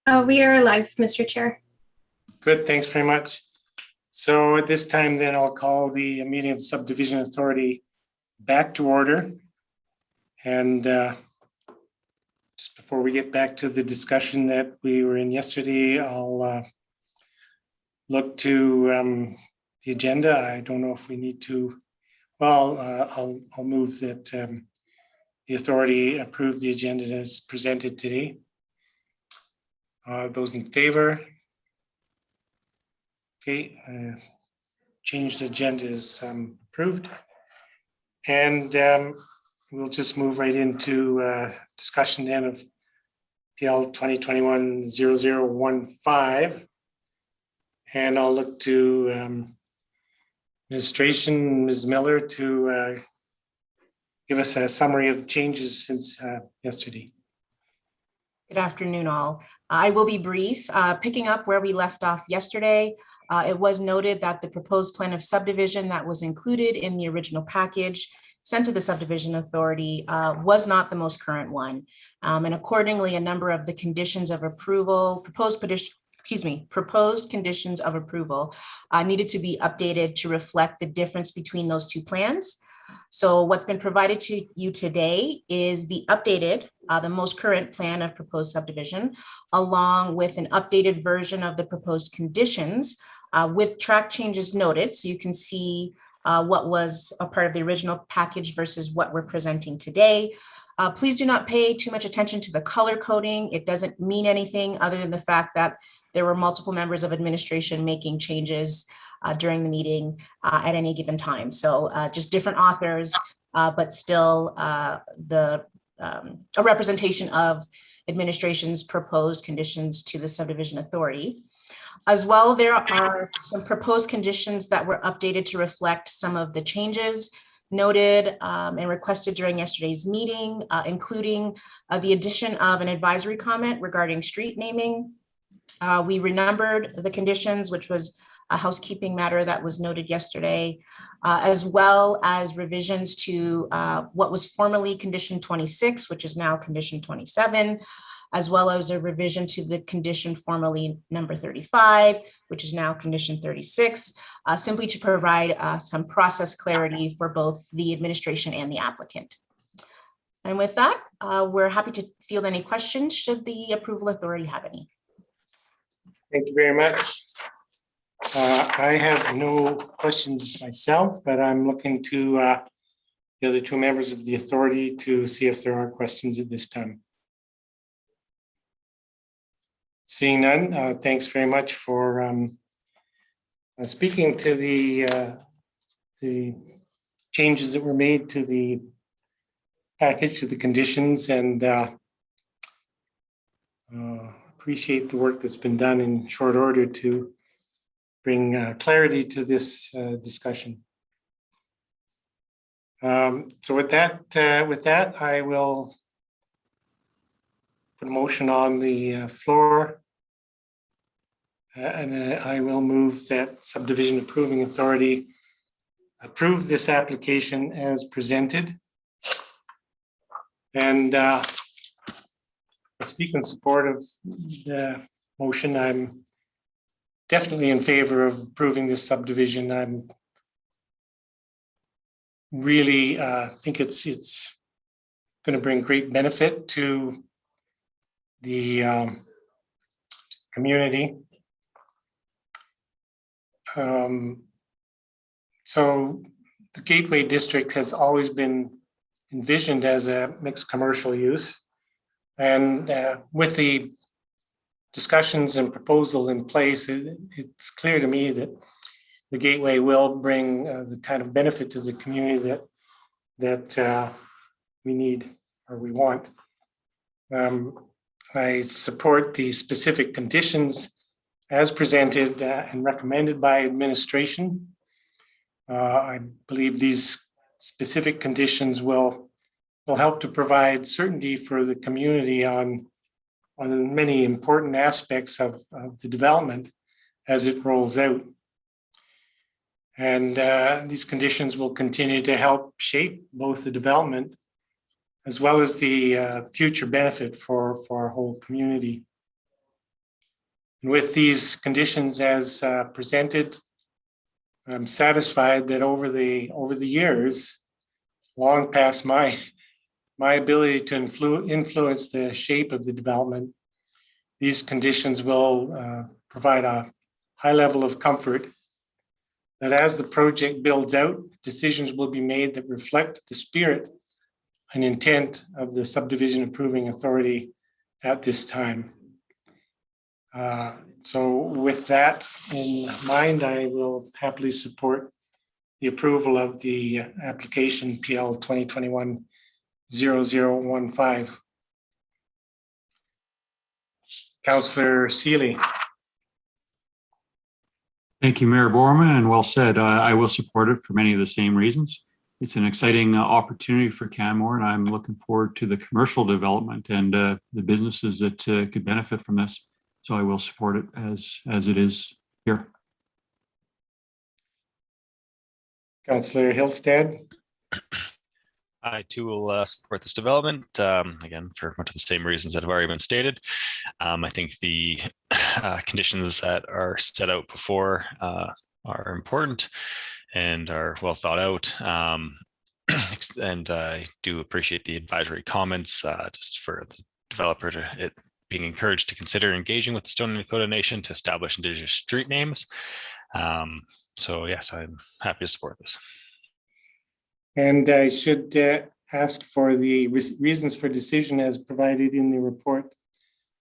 We are live, Mr. Chair. Good, thanks very much. So at this time, then I'll call the meeting of Subdivision Authority back to order. And just before we get back to the discussion that we were in yesterday, I'll look to the agenda. I don't know if we need to. Well, I'll move that the authority approve the agenda as presented today. Those in favor? Okay, changed agenda is approved. And we'll just move right into discussion then of PL 2021-0015. And I'll look to administration, Ms. Miller, to give us a summary of changes since yesterday. Good afternoon, all. I will be brief. Picking up where we left off yesterday, it was noted that the proposed plan of subdivision that was included in the original package sent to the subdivision authority was not the most current one. And accordingly, a number of the conditions of approval, proposed conditions of approval needed to be updated to reflect the difference between those two plans. So what's been provided to you today is the updated, the most current plan of proposed subdivision, along with an updated version of the proposed conditions with track changes noted. So you can see what was a part of the original package versus what we're presenting today. Please do not pay too much attention to the color coding. It doesn't mean anything other than the fact that there were multiple members of administration making changes during the meeting at any given time. So just different authors, but still a representation of administration's proposed conditions to the subdivision authority. As well, there are some proposed conditions that were updated to reflect some of the changes noted and requested during yesterday's meeting, including the addition of an advisory comment regarding street naming. We renumbered the conditions, which was a housekeeping matter that was noted yesterday, as well as revisions to what was formerly condition 26, which is now condition 27, as well as a revision to the condition formerly number 35, which is now condition 36, simply to provide some process clarity for both the administration and the applicant. And with that, we're happy to field any questions should the approval authority have any. Thank you very much. I have no questions myself, but I'm looking to the other two members of the authority to see if there are questions at this time. Seeing none, thanks very much for speaking to the changes that were made to the package, to the conditions, and appreciate the work that's been done in short order to bring clarity to this discussion. So with that, I will put a motion on the floor, and I will move that subdivision approving authority approve this application as presented. And I speak in support of the motion. I'm definitely in favor of approving this subdivision. I'm really think it's going to bring great benefit to the community. So the Gateway District has always been envisioned as a mixed commercial use, and with the discussions and proposal in place, it's clear to me that the Gateway will bring the kind of benefit to the community that we need or we want. I support the specific conditions as presented and recommended by administration. I believe these specific conditions will help to provide certainty for the community on many important aspects of the development as it rolls out. And these conditions will continue to help shape both the development as well as the future benefit for our whole community. And with these conditions as presented, I'm satisfied that over the years, long past my ability to influence the shape of the development, these conditions will provide a high level of comfort that as the project builds out, decisions will be made that reflect the spirit and intent of the subdivision approving authority at this time. So with that in mind, I will happily support the approval of the application PL 2021-0015. Councillor Seeley. Thank you, Mayor Borman, and well said. I will support it for many of the same reasons. It's an exciting opportunity for Canmore, and I'm looking forward to the commercial development and the businesses that could benefit from this. So I will support it as it is here. Councillor Hillstead. I too will support this development, again, for much of the same reasons that have already been stated. I think the conditions that are set out before are important and are well thought out. And I do appreciate the advisory comments just for the developer to being encouraged to consider engaging with the Stoney Nakoda Nation to establish Indigenous street names. So yes, I'm happy to support this. And I should ask for the reasons for decision as provided in the report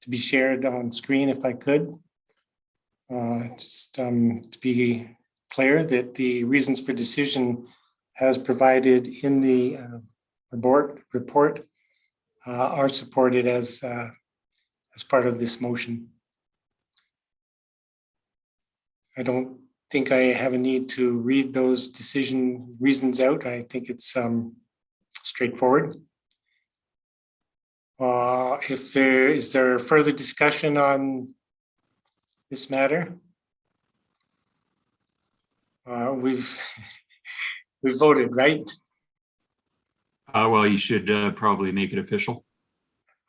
to be shared on screen if I could. Just to be clear that the reasons for decision as provided in the report are supported as part of this motion. I don't think I have a need to read those decision reasons out. I think it's straightforward. Is there further discussion on this matter? We've voted, right? Well, you should probably make it official.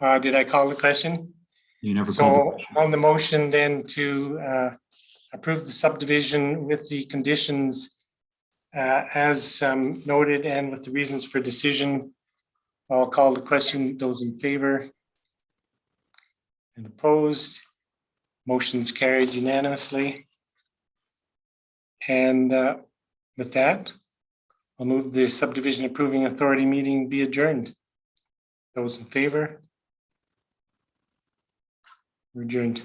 Did I call the question? You never called the So question. on the motion then to approve the subdivision with the conditions as noted and with the reasons for decision, I'll call the question. Those in favor and opposed, motion's carried unanimously. And with that, I'll move the subdivision approving authority meeting be adjourned. Those in favor? We're adjourned.